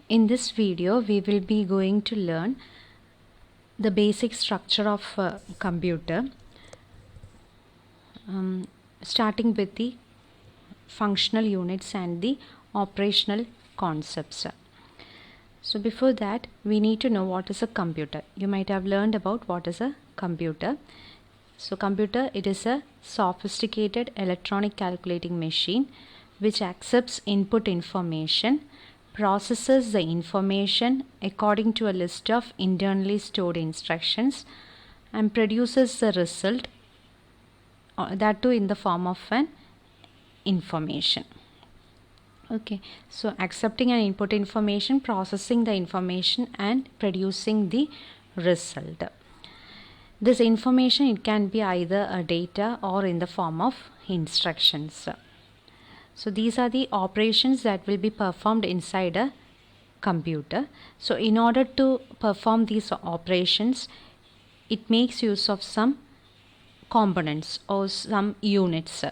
In this video, we will be going to learn the basic structure of a computer, starting with the functional units and the operational concepts. So before that, we need to know what is a computer. You might have learned about what is a computer. So computer, it is a sophisticated electronic calculating machine which accepts input information, processes the information according to a list of internally stored instructions, and produces the result, that too in the form of an information. Okay, so accepting an input information, processing the information, and producing the result. This information, it can be either a data or in the form of instructions. So these are the operations that will be performed inside a computer. So in order to perform these operations, it makes use of some components or some units,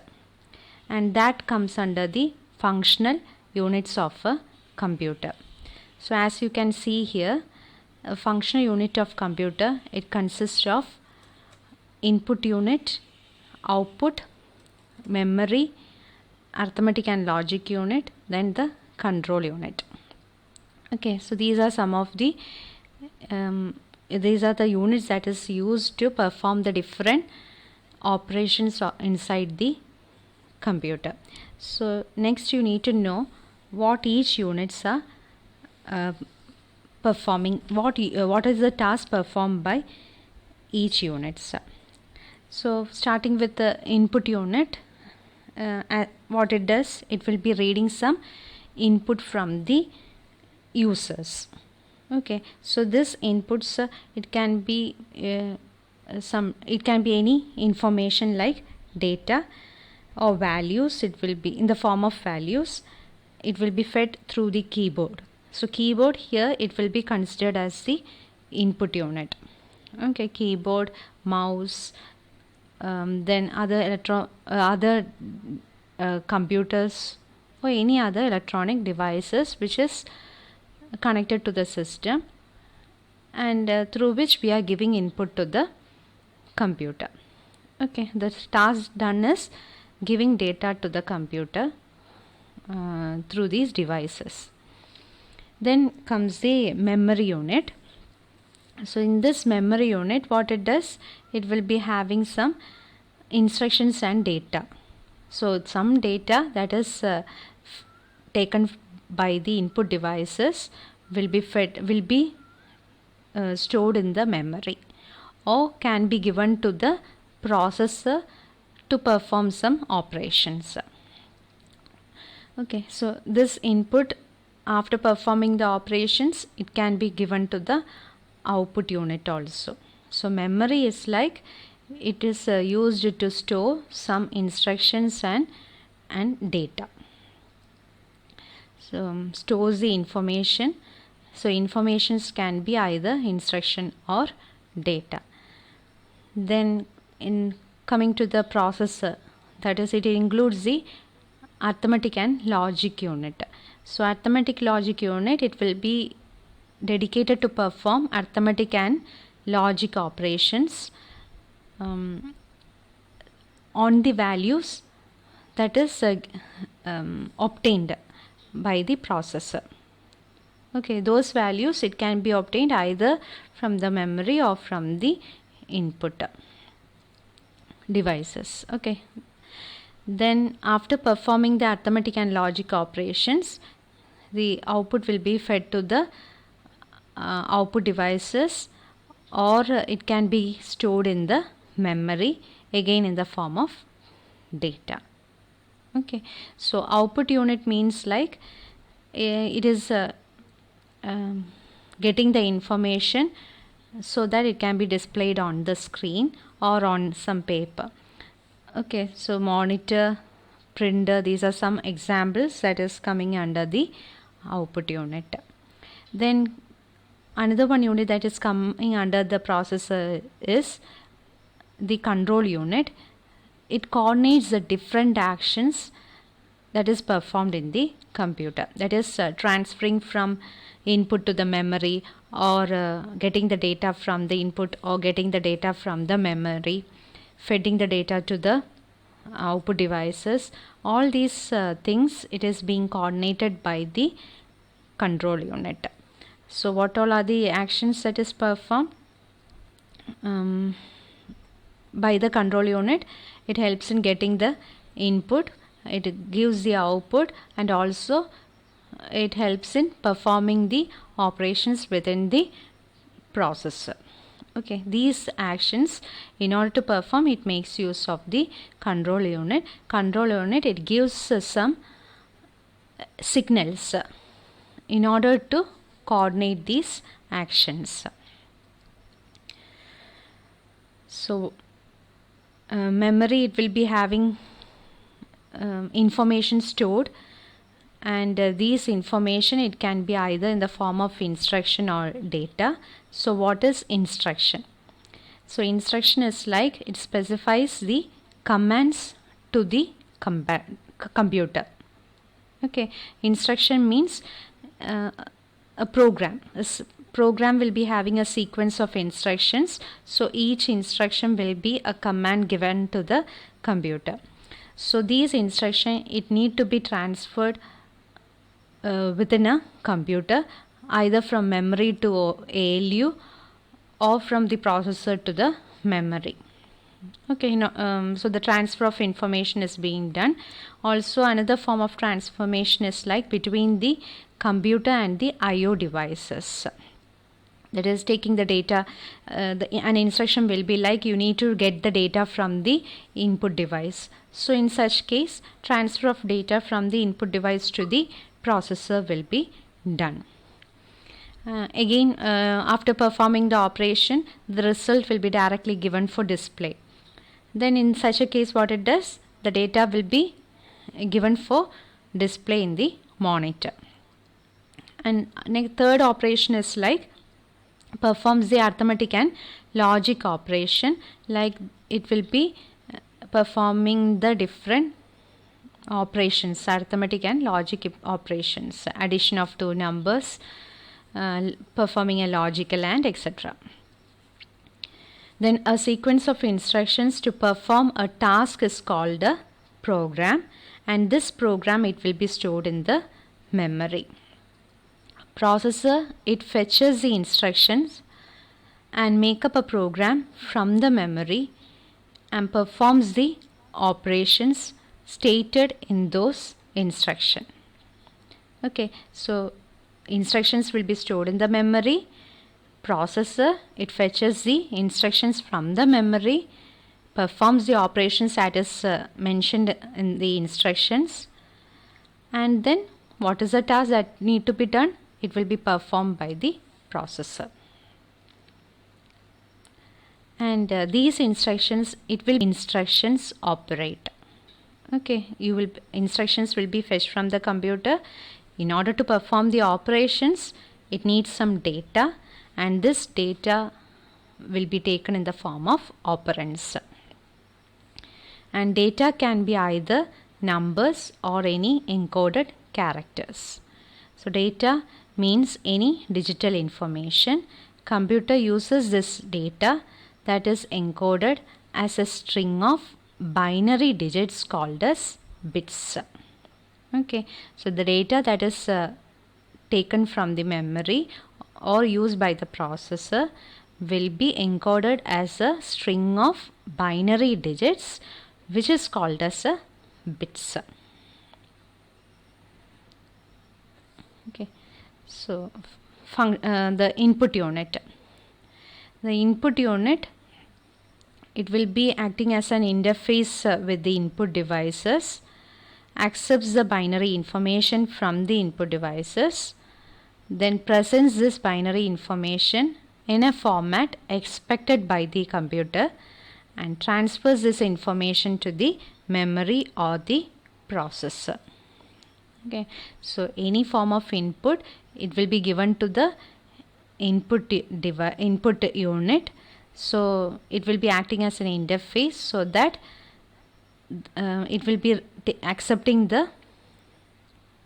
and that comes under the functional units of a computer. So as you can see here, a functional unit of computer, it consists of input unit, output, memory, arithmetic and logic unit, then the control unit. Okay, so these are some of the these are the units that is used to perform the different operations inside the computer. So next you need to know what each units are performing, what is the task performed by each units. So starting with the input unit, what it does, it will be reading some input from the users. Okay, so this inputs, it can be any information like data or values. It will be in the form of values. It will be fed through the keyboard. So keyboard here, it will be considered as the input unit. Okay, keyboard, mouse, then other computers or any other electronic devices which is connected to the system, and through which we are giving input to the computer. Okay, the task done is giving data to the computer through these devices. Then comes the memory unit. So in this memory unit, what it does, it will be having some instructions and data. So some data that is taken by the input devices will be stored in the memory, or can be given to the processor to perform some operations. Okay, so this input, after performing the operations, it can be given to the output unit also. So memory is like, it is used to store some instructions and data. So stores the information. So informations can be either instruction or data. Then in coming to the processor, that is, it includes the arithmetic and logic unit. So arithmetic logic unit, it will be dedicated to perform arithmetic and logic operations on the values that is obtained by the processor. Okay, those values, it can be obtained either from the memory or from the input devices. Okay, then after performing the arithmetic and logic operations, the output will be fed to the output devices, or it can be stored in the memory, again in the form of data. Okay, so output unit means like it is getting the information so that it can be displayed on the screen or on some paper. Okay, so monitor, printer, these are some examples that is coming under the output unit. Then another one unit that is coming under the processor is the control unit. It coordinates the different actions that is performed in the computer, that is transferring from input to the memory, or getting the data from the input, or getting the data from the memory, feeding the data to the output devices. All these things, it is being coordinated by the control unit. So what all are the actions that is performed by the control unit? It helps in getting the input, it gives the output, and also it helps in performing the operations within the processor. Okay, these actions, in order to perform, it makes use of the control unit. Control unit, it gives some signals in order to coordinate these actions. So memory, it will be having information stored, and these information, it can be either in the form of instruction or data. So what is instruction? So instruction is like, it specifies the commands to the computer. Okay, instruction means a program. This program will be having a sequence of instructions, so each instruction will be a command given to the computer. So these instructions, it need to be transferred within a computer, either from memory to ALU, or from the processor to the memory. Okay, so the transfer of information is being done. Also, another form of transformation is like between the computer and the IO devices. That is taking the data, an instruction will be like, you need to get the data from the input device. So in such case, transfer of data from the input device to the processor will be done. Again, after performing the operation, the result will be directly given for display. Then in such a case, what it does, the data will be given for display in the monitor. And third operation is like, performs the arithmetic and logic operation, like it will be performing the different operations, arithmetic and logic operations, addition of two numbers, performing a logical and etc. Then a sequence of instructions to perform a task is called a program, and this program, it will be stored in the memory. Processor, it fetches the instructions and make up a program from the memory and performs the operations stated in those instructions. Okay, so instructions will be stored in the memory. Processor, it fetches the instructions from the memory, performs the operations that is mentioned in the instructions, and then what is the task that need to be done? It will be performed by the processor. And these instructions, it will instructions operate. Okay, instructions will be fetched from the computer. In order to perform the operations, it needs some data, and this data will be taken in the form of operands. And data can be either numbers or any encoded characters. So data means any digital information. Computer uses this data that is encoded as a string of binary digits called as bits. Okay, so the data that is taken from the memory or used by the processor will be encoded as a string of binary digits, which is called as a bits. Okay, so the input unit. The input unit, it will be acting as an interface with the input devices, accepts the binary information from the input devices, then presents this binary information in a format expected by the computer, and transfers this information to the memory or the processor. Okay, so any form of input, it will be given to the input unit. So it will be acting as an interface, so that it will be accepting the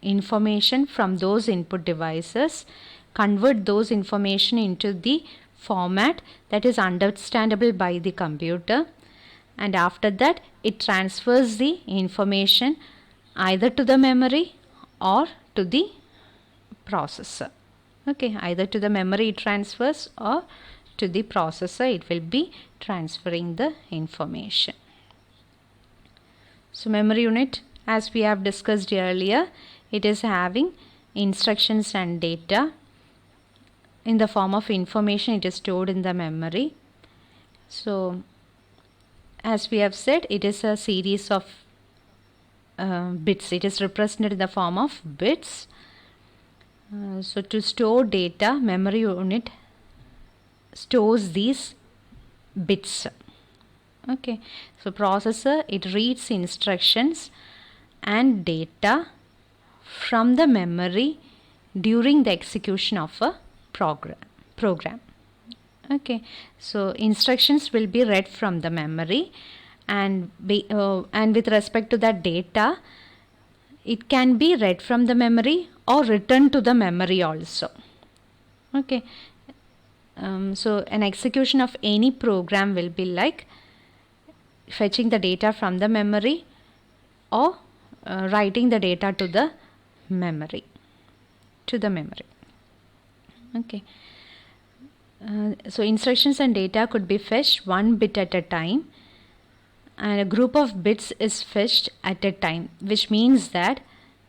information from those input devices, convert those information into the format that is understandable by the computer, and after that it transfers the information either to the memory or to the processor. Okay, either to the memory it transfers or to the processor it will be transferring the information. So memory unit, as we have discussed earlier, it is having instructions and data in the form of information. It is stored in the memory. So as we have said, it is a series of bits. It is represented in the form of bits. So to store data, memory unit stores these bits. Okay, so processor, it reads instructions and data from the memory during the execution of a program. Okay, so instructions will be read from the memory, and with respect to that data, it can be read from the memory or written to the memory also. Okay, so an execution of any program will be like fetching the data from the memory or writing the data to the memory. Okay, so instructions and data could be fetched one bit at a time, and a group of bits is fetched at a time, which means that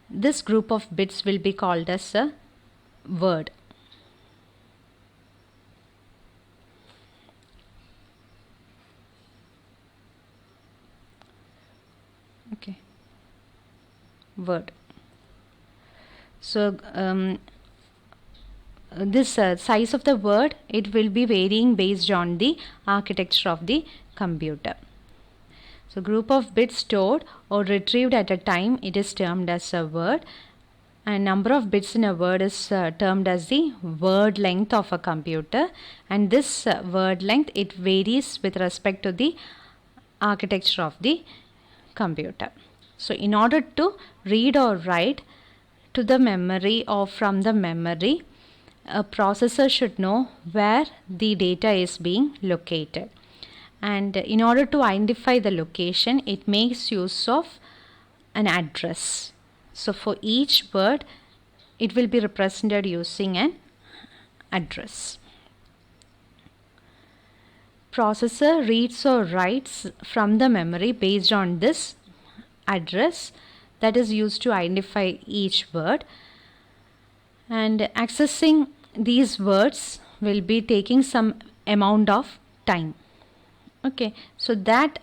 this group of bits will be called as a word. Okay, word. So this size of the word, it will be varying based on the architecture of the computer. So group of bits stored or retrieved at a time, it is termed as a word, and number of bits in a word is termed as the word length of a computer, and this word length, it varies with respect to the architecture of the computer. So in order to read or write to the memory or from the memory, a processor should know where the data is being located, and in order to identify the location, it makes use of an address. So for each word, it will be represented using an address. Processor reads or writes from the memory based on this address that is used to identify each word, and accessing these words will be taking some amount of time. Okay, so that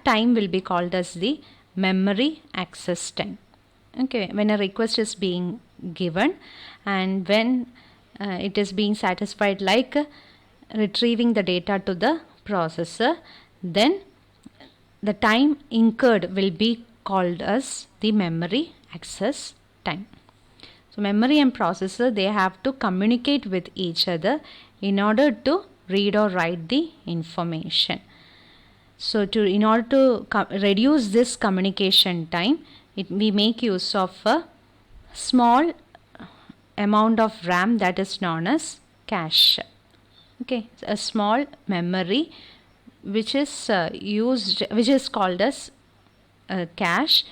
time will be called as the memory access time. Okay, when a request is being given and when it is being satisfied, like retrieving the data to the processor, then the time incurred will be called as the memory access time. So memory and processor, they have to communicate with each other in order to read or write the information. So in order to reduce this communication time, we make use of a small amount of RAM that is known as cache. Okay, a small memory which is called as cache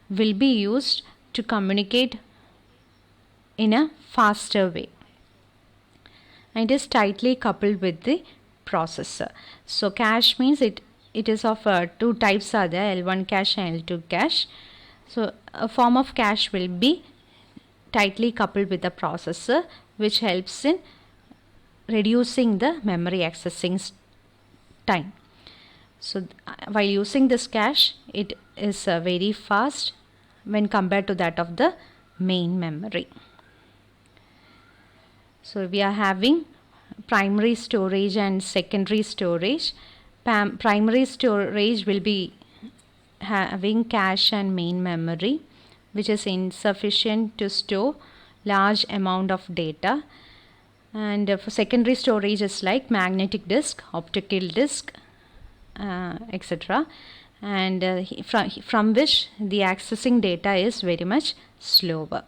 will be used to communicate in a faster way, and it is tightly coupled with the processor. So cache means it is of two types are there, L1 cache and L2 cache. So a form of cache will be tightly coupled with the processor, which helps in reducing the memory accessing time. So while using this cache, it is very fast when compared to that of the main memory. So we are having primary storage and secondary storage. Primary storage will be having cache and main memory, which is insufficient to store large amount of data. And for secondary storage is like magnetic disk, optical disk, etc. And from which the accessing data is very much slower.